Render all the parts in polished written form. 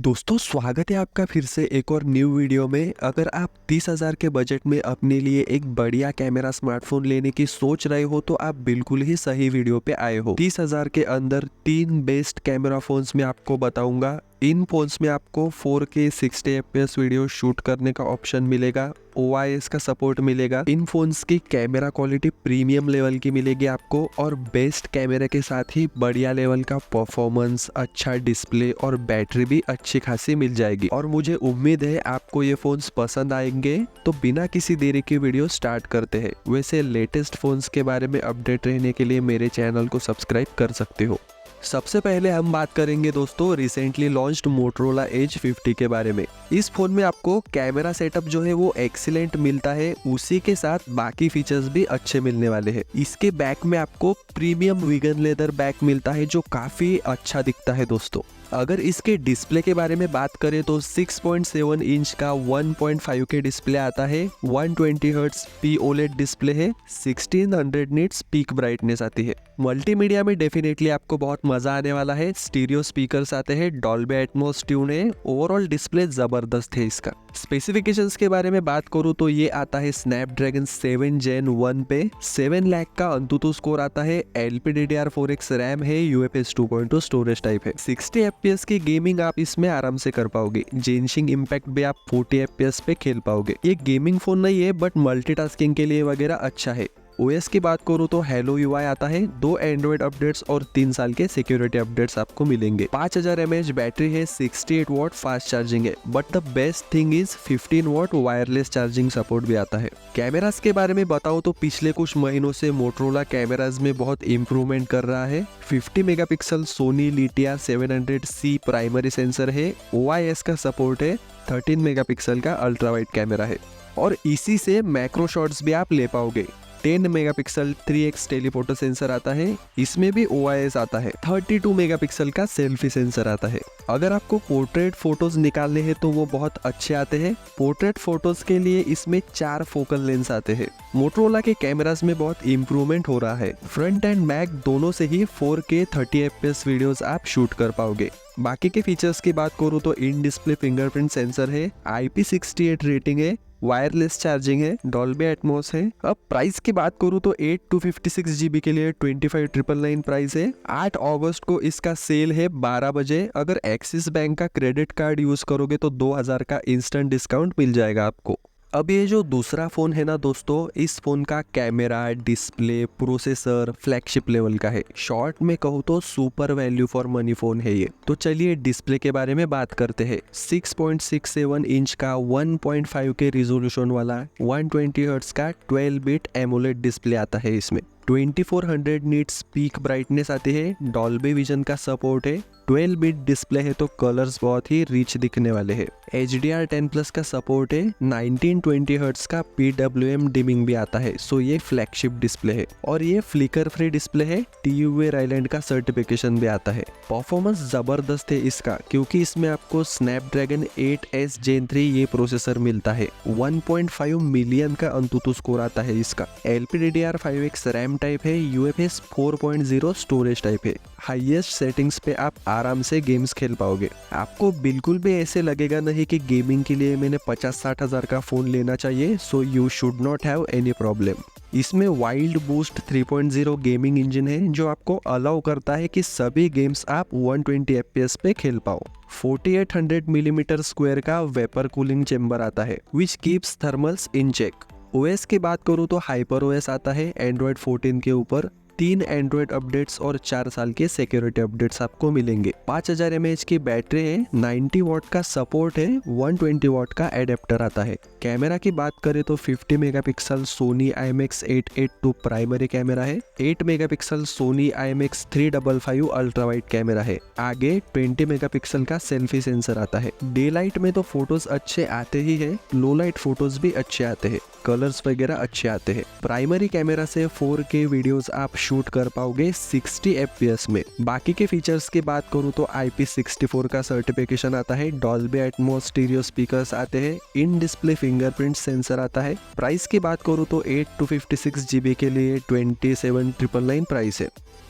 दोस्तों स्वागत है आपका फिर से एक और न्यू वीडियो में। अगर आप 30,000 के बजट में अपने लिए एक बढ़िया कैमरा स्मार्टफोन लेने की सोच रहे हो तो आप बिल्कुल ही सही वीडियो पे आए हो। 30,000 के अंदर 3 बेस्ट कैमरा फोन्स में आपको बताऊंगा। इन फोन्स में आपको 4K 60 FPS वीडियो शूट करने का ऑप्शन मिलेगा, OIS का सपोर्ट मिलेगा। इन फोन्स की कैमरा क्वालिटी प्रीमियम लेवल की मिलेगी आपको और बेस्ट कैमरे के साथ ही बढ़िया लेवल का परफॉर्मेंस, अच्छा डिस्प्ले और बैटरी भी अच्छी खासी मिल जाएगी। और मुझे उम्मीद है आपको ये फोन्स पसंद आएंगे। तो बिना किसी देरी की वीडियो स्टार्ट करते हैं। वैसे लेटेस्ट फोन्स के बारे में अपडेट रहने के लिए मेरे चैनल को सब्सक्राइब कर सकते हो। सबसे पहले हम बात करेंगे दोस्तों रिसेंटली लॉन्च्ड मोटरोला एज 50 के बारे में। इस फोन में आपको कैमरा सेटअप जो है वो एक्सीलेंट मिलता है, उसी के साथ बाकी फीचर्स भी अच्छे मिलने वाले हैं। इसके बैक में आपको प्रीमियम वीगन लेदर बैक मिलता है जो काफी अच्छा दिखता है दोस्तों। अगर इसके डिस्प्ले के बारे में बात करें तो 6.7 इंच का 1.5K डिस्प्ले आता है, 120 हर्ट्ज POLED डिस्प्ले है, 1600 निट्स पीक ब्राइटनेस आती है। मल्टीमीडिया में डेफिनेटली आपको बहुत मजा आने वाला है। स्टीरियो स्पीकर्स आते हैं, डॉल्बी एटमॉस ट्यून है, ओवरऑल डिस्प्ले जबरदस्त है इसका। स्पेसिफिकेशंस के बारे में बात करूं तो ये आता है स्नैपड्रैगन 7 Gen 1 पे, 7 लाख का अंतुतु स्कोर आता है, LPDDR4X रैम है, UFS 2.2 स्टोरेज टाइप है। 60 FPS की गेमिंग आप इसमें आराम से कर पाओगे। जेनशिंग इम्पैक्ट भी आप 40 FPS पे खेल पाओगे। ये गेमिंग फोन नहीं है बट मल्टीटास्किंग के लिए वगैरह अच्छा है। OS की बात करूँ तो हेलो UI आता है, 2 एंड्रॉइड अपडेट्स और 3 साल के सिक्योरिटी अपडेट्स आपको मिलेंगे। 5000 mAh बैटरी है, 68 वॉट फास्ट चार्जिंग है, but the best thing is 15 what wireless charging support भी आता है। कैमरास के बारे में बताओ तो पिछले कुछ महीनों से मोटरोला कैमराज में बहुत इंप्रूवमेंट कर रहा है। 50 megapixel Soni Lytia 700C primary sensor है, OIS का सपोर्ट है, 13 मेगापिक्सल का अल्ट्रा वाइड कैमरा है और इसी से मैक्रो शॉट्स भी आप ले पाओगे। 10 मेगापिक्सल 3x टेलीफोटो सेंसर आता है, इसमें भी OIS आता है। 32 मेगापिक्सल का सेल्फी सेंसर आता है। अगर आपको पोर्ट्रेट फोटोज निकालने हैं तो वो बहुत अच्छे आते हैं। पोर्ट्रेट फोटोज के लिए इसमें 4 फोकल लेंस आते हैं। मोटरोला के कैमरास में बहुत इंप्रूवमेंट हो रहा है। फ्रंट एंड बैक दोनों से ही 4K 30 FPS वीडियोस आप शूट कर पाओगे। बाकी के फीचर्स की बात करूँ तो इन डिस्प्ले फिंगरप्रिंट सेंसर है, IP68 रेटिंग है, वायरलेस चार्जिंग है, डॉल्बी एटमॉस है। अब प्राइस की बात करूँ तो 8 to 56 GB के लिए 25,999 प्राइस है। 8 अगस्त को इसका सेल है 12 बजे। अगर एक्सिस बैंक का क्रेडिट कार्ड यूज करोगे तो 2000 का इंस्टेंट डिस्काउंट मिल जाएगा आपको। अब ये जो दूसरा फोन है ना दोस्तों, इस फोन का camera, display, processor flagship level का है। शॉर्ट में कहूँ तो super value for money phone है ये। तो चलिए डिस्प्ले के बारे में बात करते हैं। 6.67 इंच का 1.5K रिजोल्यूशन वाला 120 हर्ट्ज का 12-बिट एमोलेड डिस्प्ले आता है इसमें। 2400 निट्स पीक ब्राइटनेस आती है, डॉल्बी विजन का सपोर्ट है, 12-बिट डिस्प्ले है तो कलर्स बहुत ही रिच दिखने वाले हैं। HDR10+ का सपोर्ट है, 1920 हर्ट्ज का PWM डिमिंग भी आता है, सो ये फ्लैगशिप डिस्प्ले है और ये फ्लिकर फ्री डिस्प्ले है। TUV राइलेंट का सर्टिफिकेशन भी आता है। परफॉर्मेंस जबरदस्त है इसका क्योंकि इसमें आपको स्नैपड्रैगन 8S Gen 3 ये प्रोसेसर मिलता है। 1.5 मिलियन का अंतुतु स्कोर आता है इसका। LPDDR5X रैम टाइप है, UFS 4.0 स्टोरेज टाइप है। हाईएस्ट सेटिंग्स पे आप आराम से गेम्स खेल पाओगे। आपको बिल्कुल भी ऐसे लगेगा नहीं कि गेमिंग के लिए मैंने 50-60 हजार का फोन लेना चाहिए, so you should not have any problem. इसमें वाइल्ड बूस्ट 3.0 गेमिंग इंजन है जो आपको अलाउ करता है कि सभी गेम्स आप 120 FPS पे खेल पाओ। 4800 मिलीमीटर स्क्वायर का वेपर कूलिंग चेम्बर आता है which keeps thermals in check. OS की बात करूँ तो हाइपर OS आता है एंड्रॉइड 14 के ऊपर। 3 एंड्रॉइड अपडेट्स और 4 साल के सिक्योरिटी अपडेट्स आपको मिलेंगे। 5000 mAh की बैटरी है, 90 वॉट का सपोर्ट है, 120 वॉट का एडेप्टर आता है। कैमरा की बात करें तो 50 megapixel Soni IMX882 primary camera है, 8 megapixel Soni IMX355 ultra wide camera है। आगे 20 मेगापिक्सल का सेल्फी सेंसर आता है। डे लाइट में तो फोटोज अच्छे आते ही है, लो लाइट फोटोज भी अच्छे आते हैं, कलर्स वगैरह अच्छे आते हैं। प्राइमरी कैमरा से 4K वीडियोस आप शूट कर पाओगे 60 FPS में। बाकी के फीचर्स की बात करूँ तो IP64 का सर्टिफिकेशन आता है, डॉल्बी एटमॉस स्टीरियो स्पीकर्स आते हैं, इन डिस्प्ले फिंगरप्रिंट सेंसर आता है। प्राइस की बात करूँ तो 8 to 56 GB के लिए 27,999 प्राइस है।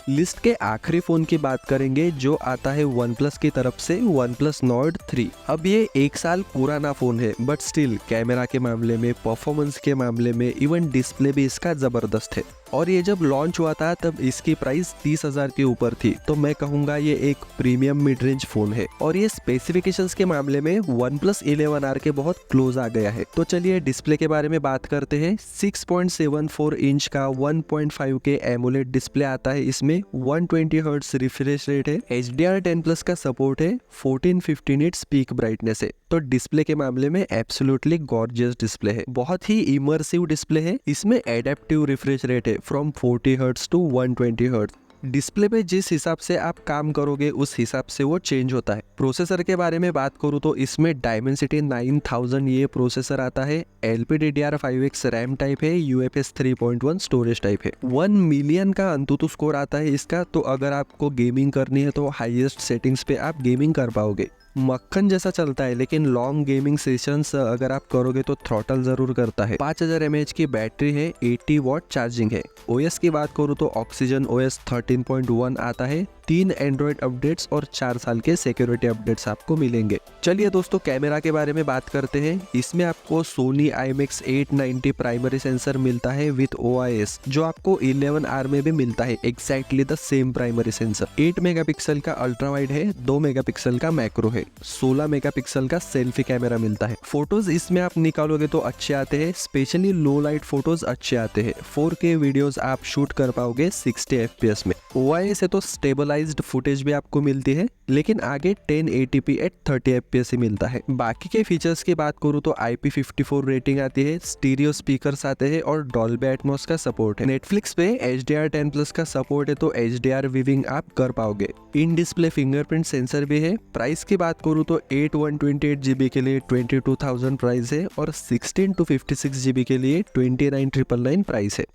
लिस्ट के आखिरी फोन की बात करेंगे जो आता है OnePlus की तरफ से OnePlus Nord 3। अब ये 1 साल पुराना फोन है बट स्टिल कैमरा के मामले में, परफॉर्मेंस के मामले में, इवन डिस्प्ले भी इसका जबरदस्त है। और ये जब लॉन्च हुआ था तब इसकी प्राइस 30,000 के ऊपर थी, तो मैं कहूंगा ये एक प्रीमियम मिड रेंज फोन है और ये स्पेसिफिकेशंस के मामले में OnePlus 11R के बहुत क्लोज आ गया है। तो चलिए डिस्प्ले के बारे में बात करते हैं। 6.74 इंच का 1.5 के एमोलेड डिस्प्ले आता है, इसमें 120 हर्ट्ज रिफ्रेश रेट है, HDR10+ का सपोर्ट है, 1450 निट्स पीक ब्राइटनेस है। तो डिस्प्ले के मामले में एब्सोल्युटली गॉर्जियस डिस्प्ले है, बहुत ही इमर्सिव डिस्प्ले है। इसमें एडेप्टिव रिफ्रेश रेट है from 40 hertz to 120 hertz. Display पे जिस हिसाब से आप काम करोगे उस हिसाब से वो चेंज होता है। प्रोसेसर के बारे में बात करूँ तो इसमें Dimensity 9000 ये प्रोसेसर आता है, LPDDR5X रैम टाइप है, UFS 3.1 स्टोरेज टाइप है। 1 मिलियन का अंतुतु स्कोर आता है इसका, तो अगर आपको गेमिंग करनी है तो हाईएस्ट सेटिंग्स पे आप गेमिंग कर पाओगे। मक्खन जैसा चलता है, लेकिन लॉन्ग गेमिंग सेशंस अगर आप करोगे तो थ्रॉटल जरूर करता है। 5000 mAh की बैटरी है, 80 वॉट चार्जिंग है। OS की बात करूँ तो Oxygen OS 13.1 आता है, 3 एंड्रॉइड अपडेट्स और 4 साल के सिक्योरिटी अपडेट्स आपको मिलेंगे। चलिए दोस्तों कैमरा के बारे में बात करते हैं। इसमें आपको Sony IMX 890 प्राइमरी सेंसर मिलता है विद OIS, जो आपको 11R में भी मिलता है, exactly the same primary sensor. 8 megapixel का अल्ट्रा वाइड है, 2 मेगापिक्सल का मैक्रो है, 16 मेगापिक्सल का सेल्फी कैमरा मिलता है। फोटोज इसमें आप निकालोगे तो अच्छे आते हैं, स्पेशली लो लाइट फोटोज अच्छे आते हैं। 4K वीडियोस आप शूट कर पाओगे 60 FPS में। OIS है तो स्टेबलाइज्ड फुटेज भी आपको मिलती है, लेकिन आगे 1080p एट 30 FPS ही मिलता है। बाकी के फीचर्स की बात करूँ तो IP54 रेटिंग आती है, स्टीरियो स्पीकर्स आते हैं और डॉल्बी एटमॉस का सपोर्ट है। नेटफ्लिक्स पे HDR10+ का सपोर्ट है, तो HDR विविंग आप कर पाओगे। इन डिस्प्ले फिंगरप्रिंट सेंसर भी है। प्राइस की बात करूँ तो 8 128GB के लिए 22,000 प्राइस है और 16 to 56GB के लिए 29,999 प्राइस है।